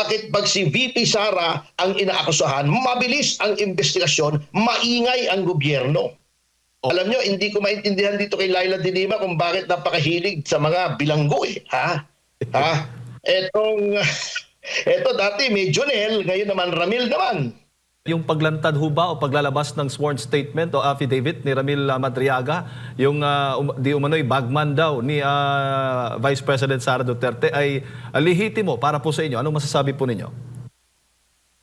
bakit pag si VP Sara ang inaakusahan, mabilis ang investigasyon, maingay ang gobyerno? Alam nyo, hindi ko maintindihan dito kay Laila de Lima kung bakit napakahilig sa mga bilanggo eh. Ha? Ha? Etong, eto dati may Jonel, ngayon naman Ramil naman. Yung paglantad ho ba o paglalabas ng sworn statement o affidavit ni Ramil Madriaga, yung di umano'y bagman daw ni Vice President Sara Duterte ay lehitimo para po sa inyo. Anong masasabi po ninyo?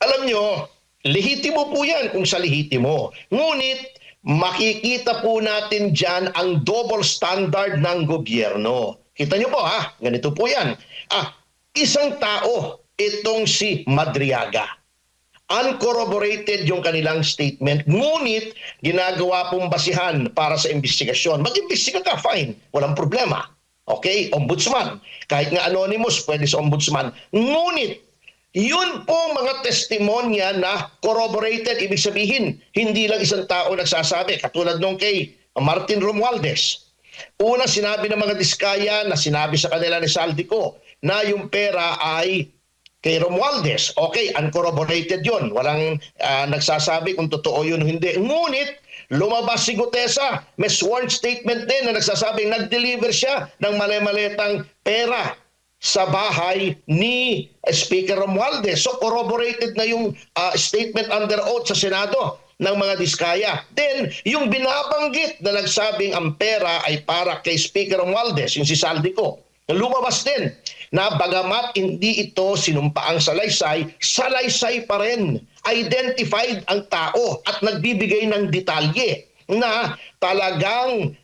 Alam nyo, lehitimo po yan kung sa lehitimo. Ngunit, makikita po natin dyan ang double standard ng gobyerno. Kita nyo po ha, ganito po yan. Isang tao, itong si Madriaga. Uncorroborated yung kanilang statement, ngunit ginagawa pong basihan para sa investigasyon. Mag-imbestiga ka, fine. Walang problema. Okay? Ombudsman. Kahit nga anonymous, pwede sa ombudsman. Ngunit, yun pong mga testimonya na corroborated, ibig sabihin, hindi lang isang tao nagsasabi. Katulad nung kay Martin Romualdez. Una, sinabi ng mga diskaya na sinabi sa kanila ni Saldico na yung pera ay kay Romualdez. Okay, uncorroborated yun. Walang nagsasabi kung totoo yun o hindi. Ngunit, lumabas si Gutesa. May sworn statement din na nagsasabing nag-deliver siya ng mali-malitang pera sa bahay ni Speaker Romualdez. So, corroborated na yung statement under oath sa Senado ng mga diskaya. Then, yung binabanggit na nagsabing ang pera ay para kay Speaker Romualdez, yung si Saldico, lumabas din na bagamat hindi ito sinumpaang salaysay, salaysay pa rin. Identified ang tao at nagbibigay ng detalye na talagang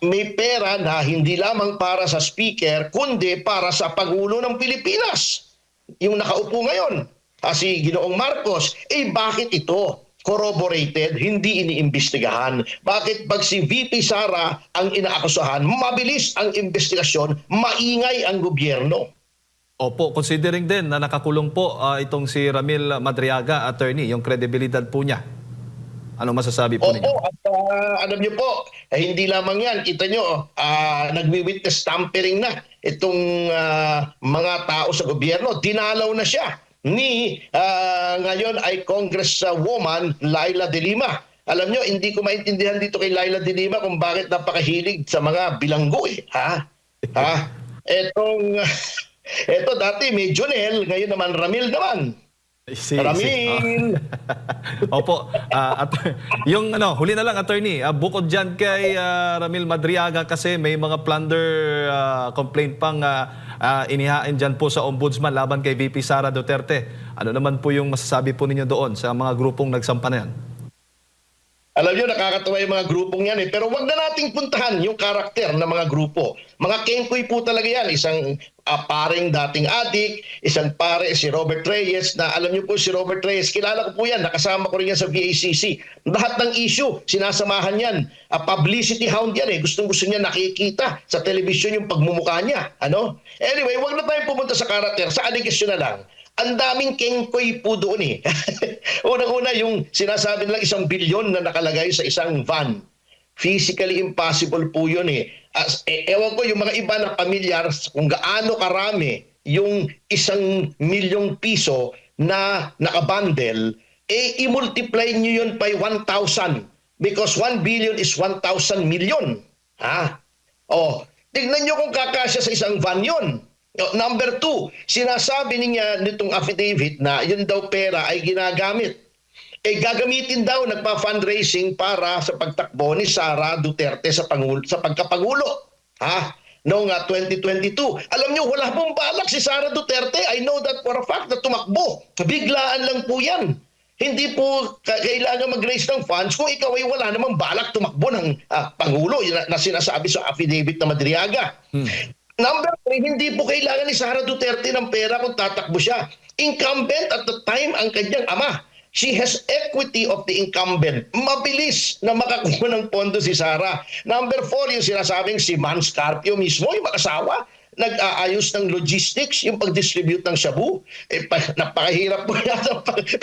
may pera na hindi lamang para sa speaker, kundi para sa Pangulo ng Pilipinas. Yung nakaupo ngayon, si Ginoong Marcos, bakit ito? Corroborated, hindi iniimbestigahan. Bakit pag si VP Sara ang inaakusahan, mabilis ang investigasyon, maingay ang gobyerno? Opo, considering din na nakakulong po itong si Ramil Madriaga, attorney, yung kredibilidad po niya. Anong masasabi po ninyo? Opo, at alam niyo po, hindi lamang yan. Kita nyo, nagwi-witness tampering na itong mga tao sa gobyerno. Dinalaw na siya ni ngayon ay Congresswoman Laila de Lima. Alam nyo, hindi ko maintindihan dito kay Laila de Lima kung bakit napakahilig sa mga bilanggo eh. Eto dati may Jonel, ngayon naman Ramil naman. Ramil! Opo, yung huli na lang attorney, bukod dyan kay Ramil Madriaga kasi may mga plunder complaint pang inihain dyan po sa ombudsman laban kay VP Sara Duterte. Ano naman po yung masasabi po ninyo doon sa mga grupong nagsampa na yan? Alam nyo, nakakatawa yung mga grupong yan eh. Pero wag na nating puntahan yung karakter ng mga grupo. Mga kengkoy po talaga yan. Isang paring dating adik, isang pare si Robert Reyes na alam nyo po si Robert Reyes, kilala ko po yan, nakasama ko rin yan sa VACC. Lahat ng issue, sinasamahan yan. Publicity hound yan eh. Gustong-gusto niya nakikita sa television yung pagmumukha niya. Anyway, wag na tayong pumunta sa karakter, sa allegation na lang. Ang daming kengkoy po doon eh. Unang-una yung sinasabi nilang 1 bilyon na nakalagay sa isang van. Physically impossible po yun eh. Ewan ko yung mga iba na pamilyar kung gaano karami yung 1 milyong piso na nakabundle, i-multiply nyo yun by 1,000 because 1 billion is 1,000 million. Tignan nyo kung kakasya sa isang van yun. Number 2, sinasabi niya nitong affidavit na yun daw pera ay ginagamit. Gagamitin daw, nagpa-fundraising para sa pagtakbo ni Sara Duterte sa pagkapangulo. Noong 2022. Alam nyo, wala pong balak si Sara Duterte. I know that for a fact na tumakbo. Biglaan lang po yan. Hindi po kailangan mag-raise ng funds kung ikaw ay wala namang balak tumakbo ng Pangulo na sinasabi sa affidavit na Madriaga. Number 3, hindi po kailangan ni Sara Duterte ng pera kung tatakbo siya. Incumbent at the time ang kanyang ama. She has equity of the incumbent. Mabilis na makakuha ng pondo si Sara. Number 4, yung sinasabing si Man Scarpio mismo, yung mag-asawa, nag-aayos ng logistics, yung pag-distribute ng shabu. Napakahirap po yan.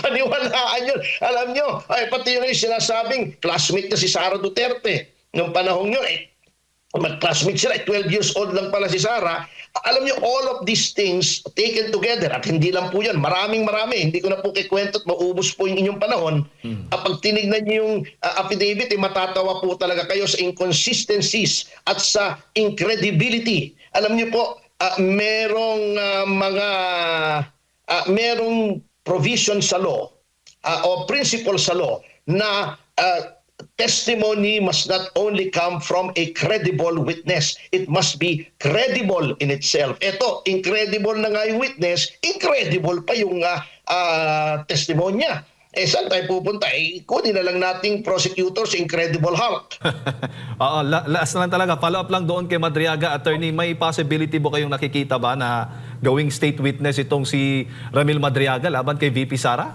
Paniwalaan yun. Alam nyo, pati yung sinasabing classmate na si Sara Duterte. Noong panahon nyo, mag-classmate sila, 12 years old lang pala si Sarah. Alam niyo, all of these things taken together, at hindi lang po yan, maraming hindi ko na po kikwento at maubos po yung inyong panahon. Pag tinignan niyo yung affidavit, matatawa po talaga kayo sa inconsistencies at sa incredibility. Alam niyo po, merong merong provision sa law o principle sa law na testimony must not only come from a credible witness. It must be credible in itself. Ito, incredible na nga yung witness, incredible pa yung testimonya. Saan tayo pupunta? Kunin na lang nating prosecutors, Incredible Hulk. Oo, last na lang talaga. Follow up lang doon kay Madriaga. Attorney, may possibility ba kayong nakikita ba na gawing state witness itong si Ramil Madriaga laban kay VP Sara?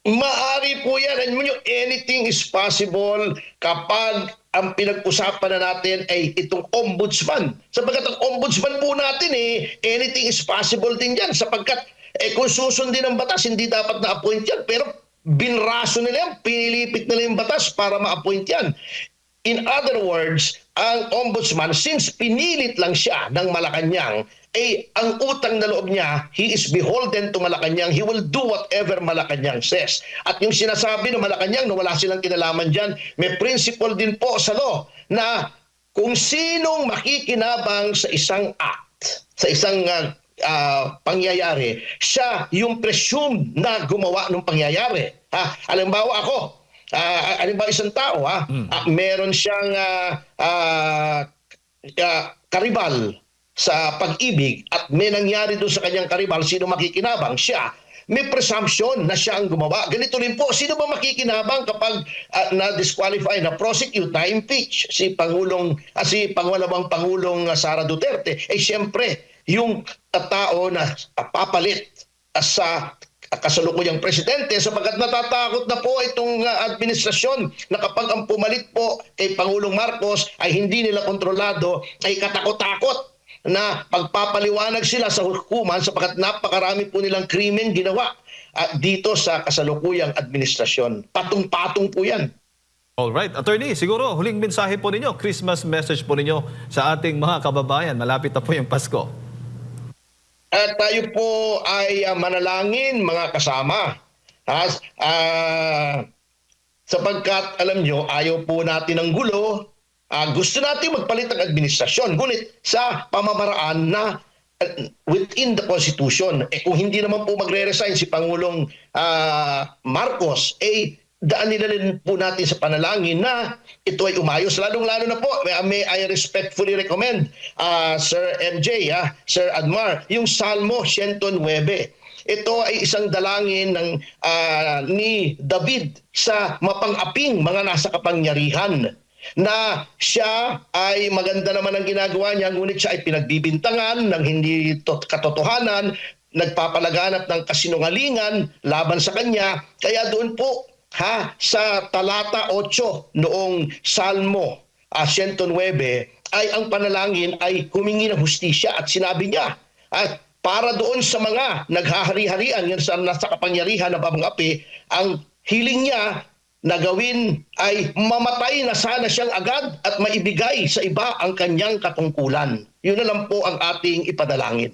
Maari po yan. Alam niyo, anything is possible kapag ang pinag-usapan na natin ay itong ombudsman. Sapagkat ang ombudsman po natin anything is possible din yan. Sapagkat kung susundin ang batas, hindi dapat na-appoint yan. Pero binraso nila yan, pinilipit nila yung batas para ma-appoint yan. In other words, ang ombudsman, since pinilit lang siya ng Malacanang, ang utang na loob niya, he is beholden to Malacanang. He will do whatever Malacanang says. At yung sinasabi ng Malacanang na wala silang kinalaman dyan, may principle din po sa law na kung sinong makikinabang sa isang act, sa isang pangyayari, siya yung presumed na gumawa ng pangyayari. Halimbawa ako, halimbawa isang tao, meron siyang karibal sa pag-ibig at may nangyari doon sa kanyang karibal, sino makikinabang? Siya. May presumption na siya ang gumawa. Ganito rin po, sino ba makikinabang kapag na-disqualify, na-prosecute, na-impeach si Pangalawang Pangulong Sara Duterte? Siyempre, yung tao na papalit sa kasalukuyang presidente sapagkat natatakot na po itong administrasyon na kapag ang pumalit po kay Pangulong Marcos ay hindi nila kontrolado, ay katakot-takot na pagpapaliwanag sila sa hukuman sapagkat napakarami po nilang krimen ginawa dito sa kasalukuyang administrasyon. Patong-patong po yan. Alright, Attorney, siguro huling mensahe po ninyo, Christmas message po ninyo sa ating mga kababayan. Malapit na po yung Pasko. Tayo po ay manalangin, mga kasama. Sapagkat, alam nyo, ayaw po natin ng gulo. Gusto natin magpalit ng administrasyon. Ngunit sa pamamaraan na within the Constitution, kung hindi naman po magre-resign si Pangulong Marcos, daan nila rin po natin sa panalangin na ito ay umayos. Lalong-lalo na po, I respectfully recommend, Sir MJ, Sir Admar, yung Salmo 109. Ito ay isang dalangin ni David sa mapang-aping mga nasa kapangyarihan na siya ay maganda naman ang ginagawa niya, ngunit siya ay pinagbibintangan ng hindi katotohanan, nagpapalaganap ng kasinungalingan laban sa kanya. Kaya doon po sa talata 8 noong Salmo 109 ay ang panalangin ay humingi ng hustisya at sinabi niya para doon sa mga naghahari-harian yung nasa kapangyarihan na babang-api, ang hiling niya na gawin ay mamatay na sana siyang agad at maibigay sa iba ang kanyang katungkulan. Yun na lang po ang ating ipadalangin.